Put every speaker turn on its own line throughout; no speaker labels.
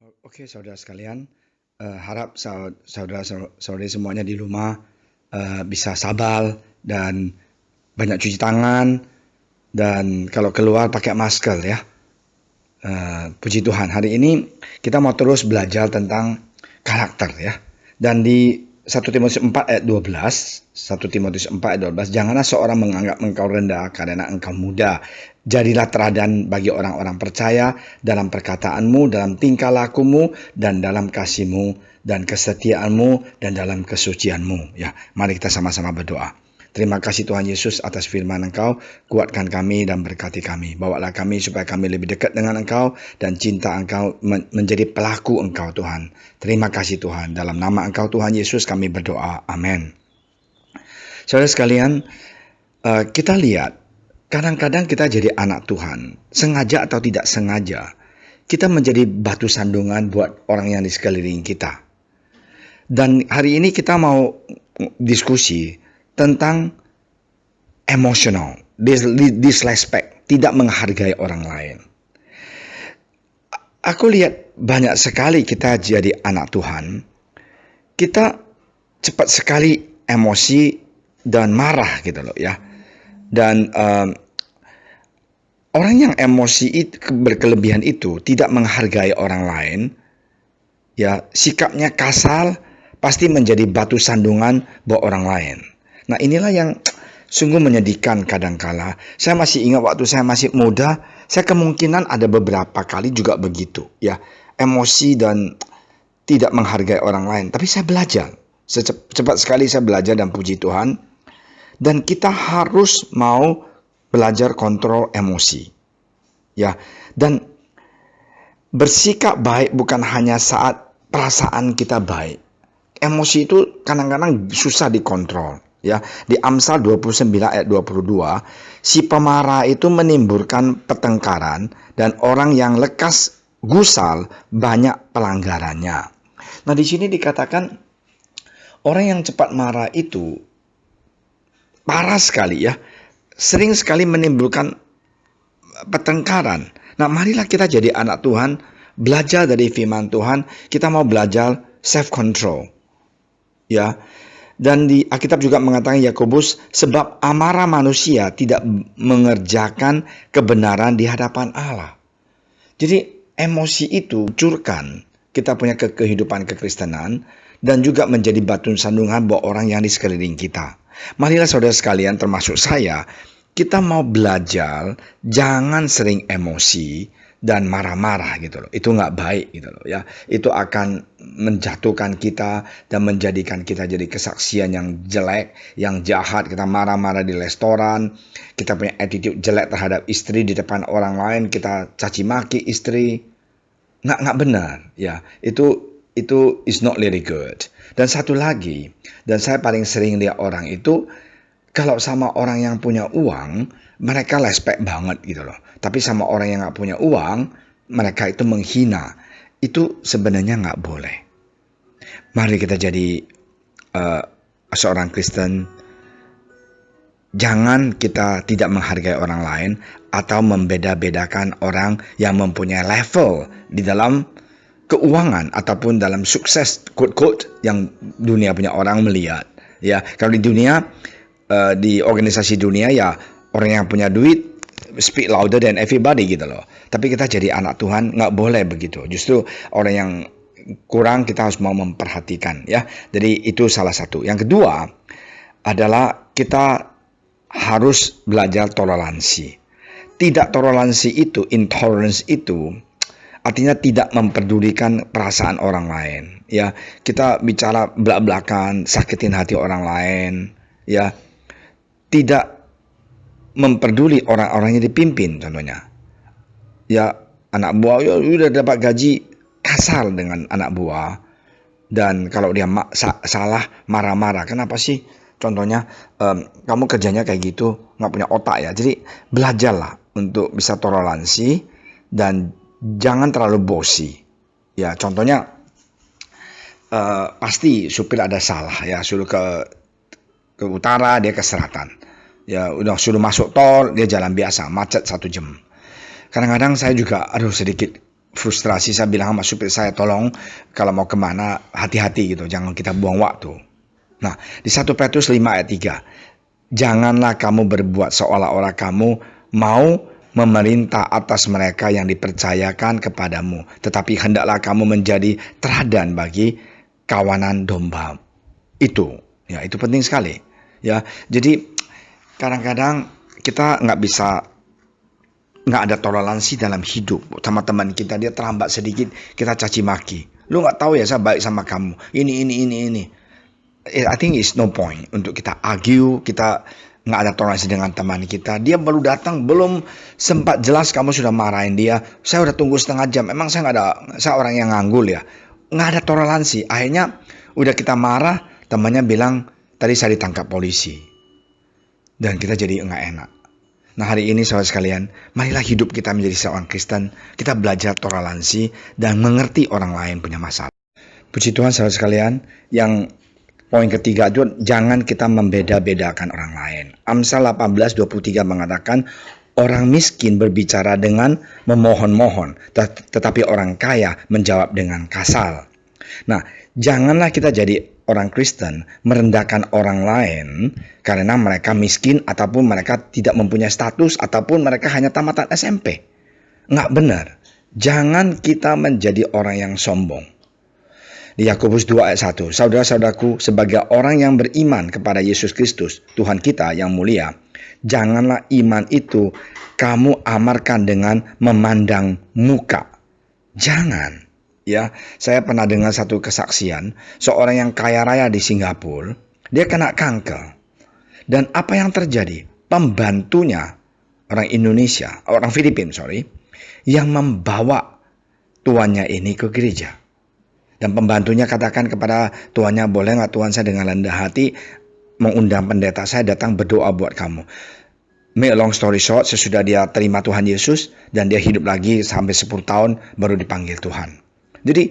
Oke, saudara sekalian, harap saudara-saudari semuanya di rumah bisa sabar dan banyak cuci tangan dan kalau keluar pakai masker ya. Puji Tuhan, hari ini kita mau terus belajar tentang karakter ya. Dan di 1 Timotius 4 ayat 12, 1 Timotius 4 ayat 12, janganlah seorang menganggap engkau rendah karena engkau muda. Jadilah teladan bagi orang-orang percaya dalam perkataanmu, dalam tingkah lakumu, dan dalam kasihmu, dan kesetiaanmu, dan dalam kesucianmu. Ya, mari kita sama-sama berdoa. Terima kasih Tuhan Yesus atas firman Engkau, kuatkan kami dan berkati kami. Bawalah kami supaya kami lebih dekat dengan Engkau dan cinta Engkau menjadi pelaku Engkau Tuhan. Terima kasih Tuhan. Dalam nama Engkau Tuhan Yesus kami berdoa. Amin. Saudara sekalian, kita lihat kadang-kadang kita jadi anak Tuhan, sengaja atau tidak sengaja. Kita menjadi batu sandungan buat orang yang di sekeliling kita. Dan hari ini kita mau diskusi tentang emosional, disrespect, tidak menghargai orang lain. Aku lihat banyak sekali kita jadi anak Tuhan, kita cepat sekali emosi dan marah gitu loh ya. Dan orang yang emosi berkelebihan itu tidak menghargai orang lain, ya sikapnya kasar, pasti menjadi batu sandungan buat orang lain. Nah inilah yang sungguh menyedihkan kadangkala. Saya masih ingat waktu saya masih muda, saya kemungkinan ada beberapa kali juga begitu ya, emosi dan tidak menghargai orang lain. Tapi saya belajar, cepat sekali saya belajar dan puji Tuhan. Dan kita harus mau belajar kontrol emosi ya. Dan bersikap baik bukan hanya saat perasaan kita baik. Emosi itu kadang-kadang susah dikontrol. Ya, di Amsal 29 ayat 22, si pemarah itu menimbulkan pertengkaran dan orang yang lekas gusar banyak pelanggarannya. Nah, di sini dikatakan orang yang cepat marah itu parah sekali ya. Sering sekali menimbulkan pertengkaran. Nah, marilah kita jadi anak Tuhan, belajar dari firman Tuhan, kita mau belajar self control. Ya. Dan di Alkitab juga mengatakan Yakobus, sebab amarah manusia tidak mengerjakan kebenaran di hadapan Allah. Jadi emosi itu curkan kita punya kehidupan kekristenan dan juga menjadi batu sandungan buat orang yang di sekeliling kita. Marilah saudara sekalian termasuk saya, kita mau belajar jangan sering emosi dan marah-marah gitu loh. Itu nggak baik gitu loh ya. Itu akan menjatuhkan kita dan menjadikan kita jadi kesaksian yang jelek, yang jahat. Kita marah-marah di restoran, kita punya attitude jelek terhadap istri di depan orang lain, kita caci maki istri. Nggak benar ya. Itu is not really good. Dan satu lagi, dan saya paling sering lihat orang itu kalau sama orang yang punya uang, mereka respect banget gitu loh. Tapi sama orang yang nggak punya uang, mereka itu menghina. Itu sebenarnya nggak boleh. Mari kita jadi seorang Kristen. Jangan kita tidak menghargai orang lain atau membeda-bedakan orang yang mempunyai level di dalam keuangan ataupun dalam sukses, quote-quote, yang dunia punya orang melihat. Ya, kalau di dunia, di organisasi dunia ya orang yang punya duit speak louder than everybody gitu loh. Tapi kita jadi anak Tuhan nggak boleh begitu. Justru orang yang kurang kita harus mau memperhatikan ya. Jadi itu salah satu. Yang kedua adalah kita harus belajar toleransi. Tidak toleransi itu, intolerance itu artinya tidak memperdulikan perasaan orang lain. Ya, kita bicara belak-belakan, sakitin hati orang lain. Ya, tidak memperduli orang-orang yang dipimpin contohnya. Ya, anak buah ya udah dapat gaji, kasar dengan anak buah. Dan kalau dia salah marah-marah, kenapa sih? Contohnya kamu kerjanya kayak gitu, nggak punya otak ya. Jadi belajarlah untuk bisa toleransi dan jangan terlalu bosi. Ya, contohnya pasti supir ada salah ya, suruh ke utara, dia ke selatan. Ya udah suruh masuk tol, dia jalan biasa, macet 1 jam. Kadang-kadang saya juga sedikit frustrasi, saya bilang sama supir saya, tolong kalau mau kemana hati-hati gitu, jangan kita buang waktu. Nah, di 1 Petrus 5 ayat 3, janganlah kamu berbuat seolah-olah kamu mau memerintah atas mereka yang dipercayakan kepadamu, tetapi hendaklah kamu menjadi teladan bagi kawanan domba itu. Ya, itu penting sekali. Ya, jadi kadang-kadang kita nggak ada toleransi dalam hidup. Sama teman kita, dia terlambat sedikit, kita caci maki. Lu nggak tahu ya, saya baik sama kamu. Ini. I think it's no point untuk kita argue, kita nggak ada toleransi dengan teman kita. Dia baru datang, belum sempat jelas kamu sudah marahin dia. Saya udah tunggu setengah jam. Emang saya nggak ada, saya orang yang nganggul ya. Nggak ada toleransi. Akhirnya udah kita marah, temannya bilang tadi saya ditangkap polisi. Dan kita jadi nggak enak. Nah, hari ini saudara sekalian, marilah hidup kita menjadi seorang Kristen. Kita belajar toleransi dan mengerti orang lain punya masalah. Puji Tuhan saudara sekalian, yang poin ketiga itu, jangan kita membeda-bedakan orang lain. Amsal 18:23 mengatakan, orang miskin berbicara dengan memohon-mohon, tetapi orang kaya menjawab dengan kasar. Nah, janganlah kita jadi orang Kristen merendahkan orang lain karena mereka miskin ataupun mereka tidak mempunyai status ataupun mereka hanya tamatan SMP. Nggak benar. Jangan kita menjadi orang yang sombong. Di Yakobus 2 ayat 1, saudara-saudaraku, sebagai orang yang beriman kepada Yesus Kristus, Tuhan kita yang mulia, janganlah iman itu kamu amarkan dengan memandang muka. Jangan. Ya, saya pernah dengar satu kesaksian, seorang yang kaya raya di Singapura, dia kena kanker. Dan apa yang terjadi? Pembantunya, orang Filipina, yang membawa tuannya ini ke gereja. Dan pembantunya katakan kepada tuannya, boleh nggak tuan saya dengan rendah hati mengundang pendeta saya datang berdoa buat kamu. Make a long story short, sesudah dia terima Tuhan Yesus dan dia hidup lagi sampai 10 tahun baru dipanggil Tuhan. Jadi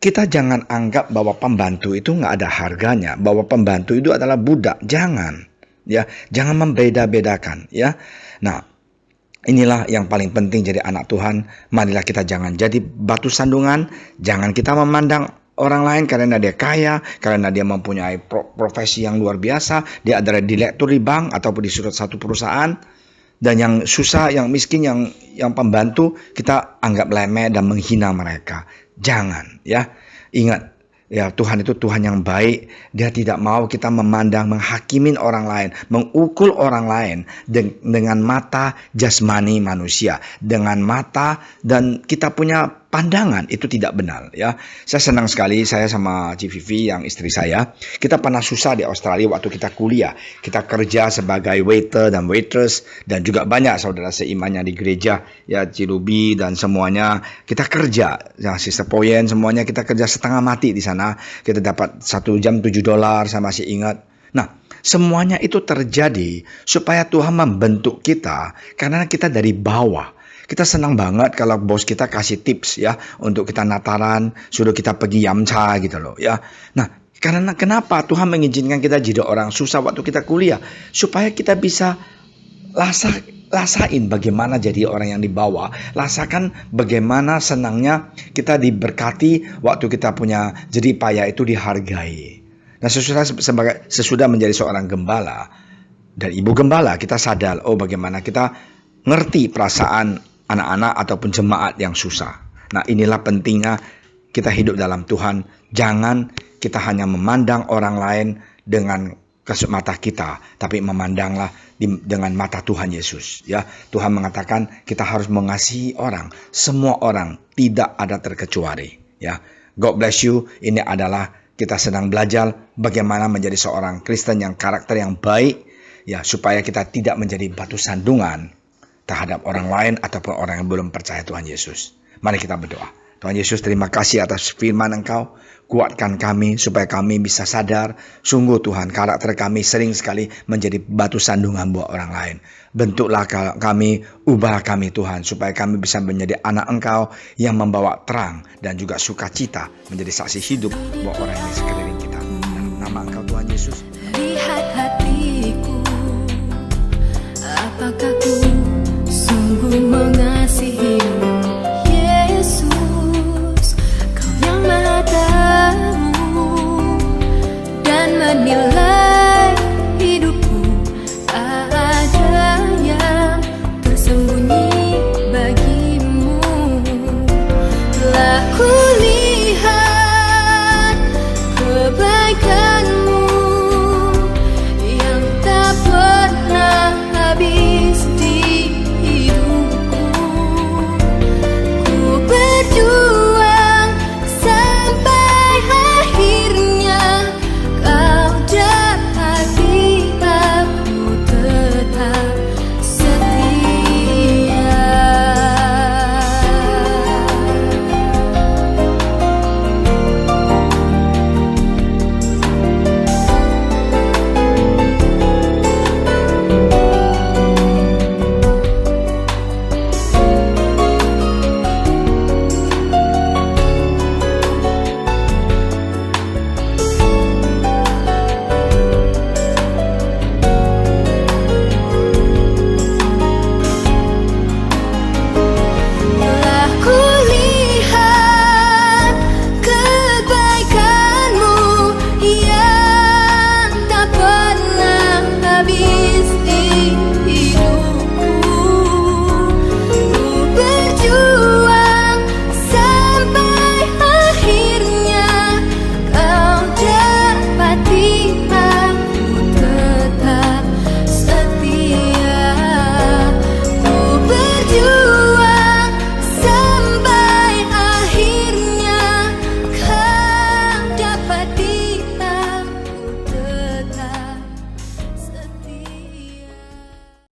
kita jangan anggap bahwa pembantu itu nggak ada harganya, bahwa pembantu itu adalah budak. Jangan, ya, jangan membeda-bedakan, ya. Nah, inilah yang paling penting jadi anak Tuhan. Marilah kita jangan jadi batu sandungan. Jangan kita memandang orang lain karena dia kaya, karena dia mempunyai profesi yang luar biasa. Dia adalah direktur di bank ataupun di satu perusahaan. Dan yang susah, yang miskin, yang pembantu, kita anggap remeh dan menghina mereka. Jangan, ya. Ingat, ya, Tuhan itu Tuhan yang baik. Dia tidak mau kita memandang, menghakimin orang lain, mengukur orang lain dengan mata jasmani manusia, dengan mata dan kita punya pandangan, itu tidak benar, ya. Saya senang sekali, saya sama Civivi yang istri saya, kita pernah susah di Australia waktu kita kuliah. Kita kerja sebagai waiter dan waitress, dan juga banyak saudara seimannya di gereja, ya, Cirubi dan semuanya. Kita kerja, ya, Sister Poyen, semuanya kita kerja setengah mati di sana. Kita dapat 1 jam $7, saya masih ingat. Nah, semuanya itu terjadi supaya Tuhan membentuk kita, karena kita dari bawah. Kita senang banget kalau bos kita kasih tips, ya, untuk kita Nataran, suruh kita pergi Yamcha gitu loh, ya. Nah, karena kenapa Tuhan mengizinkan kita jadi orang susah waktu kita kuliah? Supaya kita bisa rasain bagaimana jadi orang yang dibawa. Rasakan bagaimana senangnya kita diberkati waktu kita punya jerih payah itu dihargai. Nah, sesudah menjadi seorang gembala dan ibu gembala, kita sadar, oh, bagaimana kita ngerti perasaan anak-anak ataupun jemaat yang susah. Nah, inilah pentingnya kita hidup dalam Tuhan. Jangan kita hanya memandang orang lain dengan kasut mata kita, tapi memandanglah dengan mata Tuhan Yesus, ya. Tuhan mengatakan kita harus mengasihi orang, semua orang, tidak ada terkecuali, ya. God bless you. Ini adalah kita sedang belajar bagaimana menjadi seorang Kristen yang karakter yang baik, ya, supaya kita tidak menjadi batu sandungan terhadap orang lain ataupun orang yang belum percaya Tuhan Yesus. Mari kita berdoa. Tuhan Yesus, terima kasih atas firman Engkau. Kuatkan kami supaya kami bisa sadar, sungguh Tuhan, karakter kami sering sekali menjadi batu sandungan buat orang lain. Bentuklah kami, ubah kami Tuhan, supaya kami bisa menjadi anak Engkau yang membawa terang dan juga sukacita, menjadi saksi hidup buat orang yang di sekeliling kita. Dalam nama Engkau